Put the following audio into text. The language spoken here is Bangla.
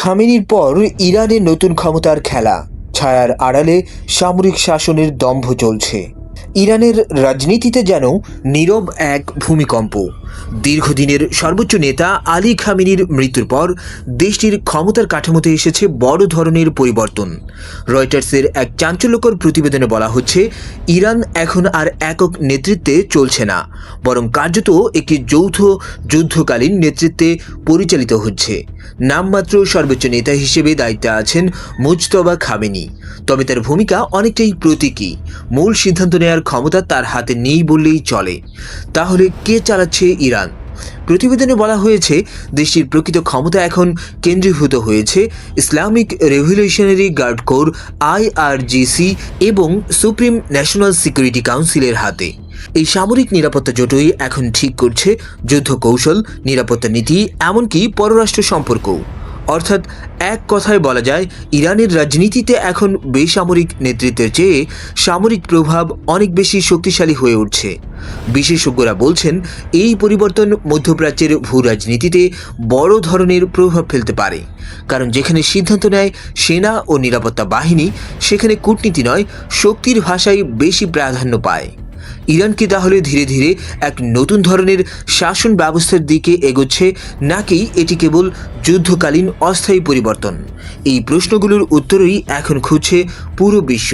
খামেনির পর ইরানে নতুন ক্ষমতার খেলা, ছায়ার আড়ালে সামরিক শাসনের দম্ভ চলছে। ইরানের রাজনীতিতে যেন নীরব এক ভূমিকম্প। দীর্ঘদিনের সর্বোচ্চ নেতা আলী খামেনির মৃত্যুর পর দেশটির ক্ষমতার কাঠামোতে এসেছে বড় ধরনের পরিবর্তন। রয়টার্সের এক চাঞ্চল্যকর প্রতিবেদনে বলা হচ্ছে, ইরান এখন আর একক নেতৃত্বে চলছে না, বরং কার্যত একটি যৌথ যুদ্ধকালীন নেতৃত্বে পরিচালিত হচ্ছে। নামমাত্র সর্বোচ্চ নেতা হিসেবে দায়িত্বে আছেন মুজতবা খামেনি, তবে তার ভূমিকা অনেকটাই প্রতীকী। মূল সিদ্ধান্ত নেওয়ার ক্ষমতা তার হাতে নেই বললেই চলে। তাহলে কে চালাচ্ছে ইরান? প্রতিবেদনে বলা হয়েছে, দেশটির প্রকৃত ক্ষমতা এখন কেন্দ্রীভূত হয়েছে Islamic revolutionary guard corps IRGC এবং সুপ্রিম ন্যাশনাল সিকিউরিটি কাউন্সিলের হাতে। এই সামরিক নিরাপত্তা জোটই এখন ঠিক করছে যুদ্ধ কৌশল, নিরাপত্তা নীতি, এমনকি পররাষ্ট্র সম্পর্কও। অর্থাৎ এক কথায় বলা যায়, ইরানের রাজনীতিতে এখন বেসামরিক নেতৃত্বের চেয়ে সামরিক প্রভাব অনেক বেশি শক্তিশালী হয়ে উঠছে। বিশেষজ্ঞরা বলছেন, এই পরিবর্তন মধ্যপ্রাচ্যের ভূ রাজনীতিতে বড় ধরনের প্রভাব ফেলতে পারে। কারণ যেখানে সিদ্ধান্ত নেয় সেনা ও নিরাপত্তা বাহিনী, সেখানে কূটনীতি নয়, শক্তির ভাষাই বেশি প্রাধান্য পায়। ইরান কি তাহলে ধীরে ধীরে এক নতুন ধরনের শাসন ব্যবস্থার দিকে এগোচ্ছে, নাকি এটি কেবল যুদ্ধকালীন অস্থায়ী পরিবর্তন? এই প্রশ্নগুলোর উত্তরই এখন খুঁজছে পুরো বিশ্ব।